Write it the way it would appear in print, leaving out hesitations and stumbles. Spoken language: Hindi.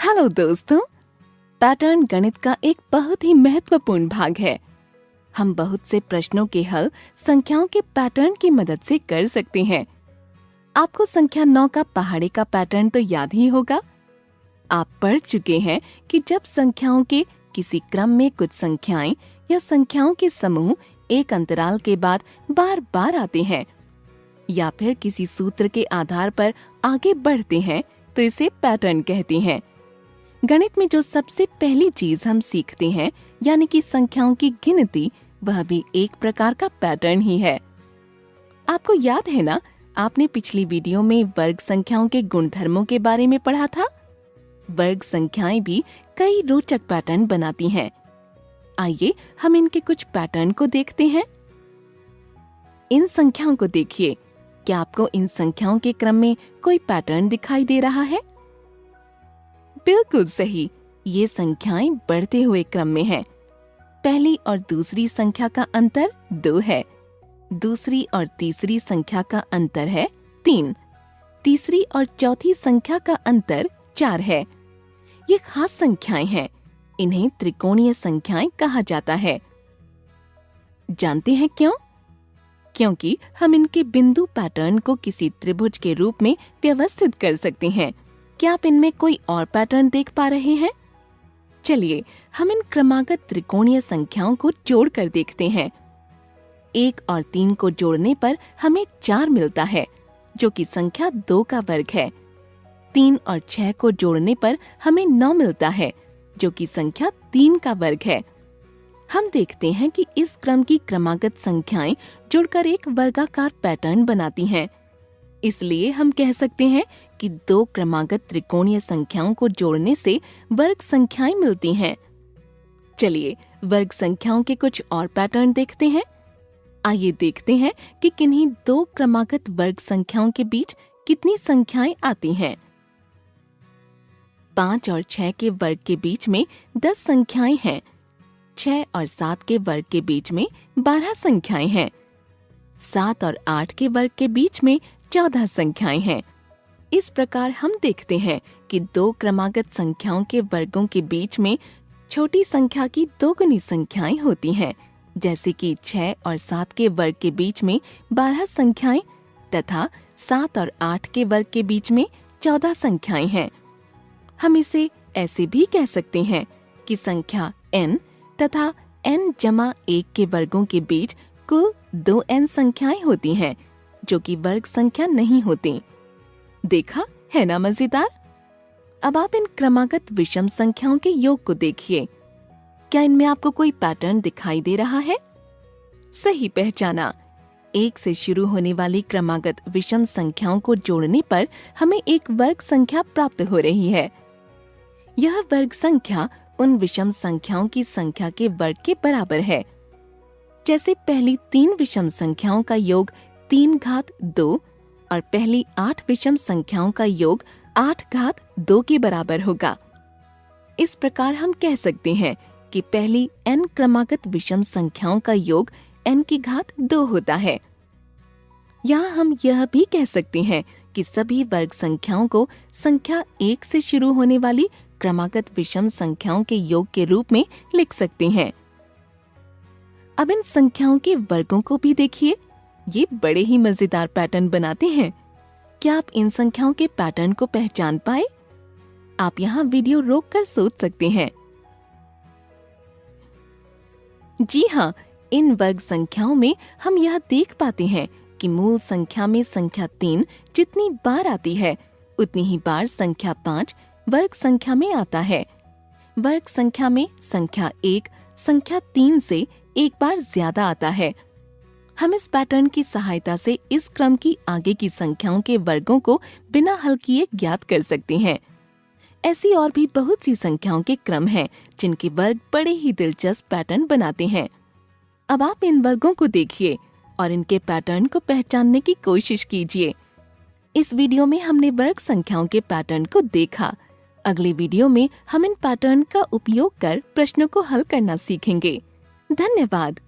हेलो दोस्तों, पैटर्न गणित का एक बहुत ही महत्वपूर्ण भाग है। हम बहुत से प्रश्नों के हल संख्याओं के पैटर्न की मदद से कर सकते हैं। आपको संख्या 9 का पहाड़े का पैटर्न तो याद ही होगा। आप पढ़ चुके हैं कि जब संख्याओं के किसी क्रम में कुछ संख्याएं या संख्याओं के समूह एक अंतराल के बाद बार बार आते हैं या फिर किसी सूत्र के आधार पर आगे बढ़ते हैं तो इसे पैटर्न कहते हैं। गणित में जो सबसे पहली चीज हम सीखते हैं यानी कि संख्याओं की गिनती, वह भी एक प्रकार का पैटर्न ही है। आपको याद है ना, आपने पिछली वीडियो में वर्ग संख्याओं के गुणधर्मों के बारे में पढ़ा था। वर्ग संख्याएं भी कई रोचक पैटर्न बनाती हैं। आइए हम इनके कुछ पैटर्न को देखते हैं। इन संख्याओं को देखिए। क्या आपको इन संख्याओं के क्रम में कोई पैटर्न दिखाई दे रहा है? बिल्कुल सही, ये संख्याएं बढ़ते हुए क्रम में हैं। पहली और दूसरी संख्या का अंतर 2 है। दूसरी और तीसरी संख्या का अंतर है 3। तीसरी और चौथी संख्या का अंतर 4 है। ये खास संख्याएं हैं। इन्हें त्रिकोणीय संख्याएं कहा जाता है। जानते हैं क्यों? क्योंकि हम इनके बिंदु पैटर्न को किसी त्रिभुज के रूप में व्यवस्थित कर सकते हैं। क्या आप इनमें कोई और पैटर्न देख पा रहे हैं? चलिए हम इन क्रमागत त्रिकोणीय संख्याओं को जोड़कर देखते हैं। 1 और 3 को जोड़ने पर हमें 4 मिलता है, जो कि संख्या 2 का वर्ग है। 3 और 6 को जोड़ने पर हमें 9 मिलता है, जो कि संख्या 3 का वर्ग है। हम देखते हैं कि इस क्रम की क्रमागत संख्याएं जुड़कर एक वर्गाकार पैटर्न बनाती हैं। इसलिए हम कह सकते हैं कि 2 क्रमागत त्रिकोणीय संख्याओं को जोड़ने से वर्ग संख्याएं मिलती हैं। चलिए वर्ग संख्याओं के कुछ और पैटर्न देखते हैं। आइए देखते हैं कि किन्हीं 2 क्रमागत वर्ग संख्याओं के बीच कितनी संख्याएं आती हैं। 5 और 6 के वर्ग के बीच में 10 संख्याएं हैं। 6 और 7 के वर्ग के बीच में 12 संख्याएं हैं। 7 और 8 के वर्ग के बीच में 14 संख्याएं हैं। इस प्रकार हम देखते हैं कि 2 क्रमागत संख्याओं के वर्गों के बीच में छोटी संख्या की दोगुनी संख्याएं होती हैं, जैसे कि 6 और 7 के वर्ग के बीच में 12 संख्याएं तथा 7 और 8 के वर्ग के बीच में 14 संख्याएं हैं। हम इसे ऐसे भी कह सकते हैं कि संख्या n तथा n-1 के वर्गों के बीच कुल 2n संख्याएं होती हैं, जो कि वर्ग संख्या नहीं होती। देखा है ना मजेदार? अब आप इन क्रमागत विषम संख्याओं के योग को देखिए। क्या इनमें आपको कोई पैटर्न दिखाई दे रहा है? सही पहचाना। 1 से शुरू होने वाली क्रमागत विषम संख्याओं को जोड़ने पर हमें एक वर्ग संख्या प्राप्त हो रही है। यह वर्ग संख्या उन विषम संख्याओं की संख्या के वर्ग के बराबर है। जैसे पहली 3 विषम संख्याओं का योग 3 घात 2 और पहली 8 विषम संख्याओं का योग 8 घात 2 के बराबर होगा। इस प्रकार हम कह सकते हैं कि पहली n क्रमागत विषम संख्याओं का योग n की घात 2 होता है। यहाँ हम यह भी कह सकते हैं कि सभी वर्ग संख्याओं को संख्या 1 से शुरू होने वाली क्रमागत विषम संख्याओं के योग के रूप में लिख सकते हैं। अब इन संख्याओं के वर्गों को भी देखिए। ये बड़े ही मजेदार पैटर्न बनाते हैं। क्या आप इन संख्याओं के पैटर्न को पहचान पाए? आप यहाँ वीडियो रोक कर सोच सकते हैं। जी हाँ, इन वर्ग संख्याओं में हम यह देख पाते हैं कि मूल संख्या में संख्या 3 जितनी बार आती है, उतनी ही बार संख्या 5 वर्ग संख्या में आता है। वर्ग संख्या में संख्या 1 संख्या 3 से एक बार ज्यादा आता है। हम इस पैटर्न की सहायता से इस क्रम की आगे की संख्याओं के वर्गों को बिना हल किए ज्ञात कर सकते हैं। ऐसी और भी बहुत सी संख्याओं के क्रम हैं, जिनके वर्ग बड़े ही दिलचस्प पैटर्न बनाते हैं। अब आप इन वर्गों को देखिए और इनके पैटर्न को पहचानने की कोशिश कीजिए। इस वीडियो में हमने वर्ग संख्याओं के पैटर्न को देखा। अगले वीडियो में हम इन पैटर्न का उपयोग कर प्रश्नों को हल करना सीखेंगे। धन्यवाद।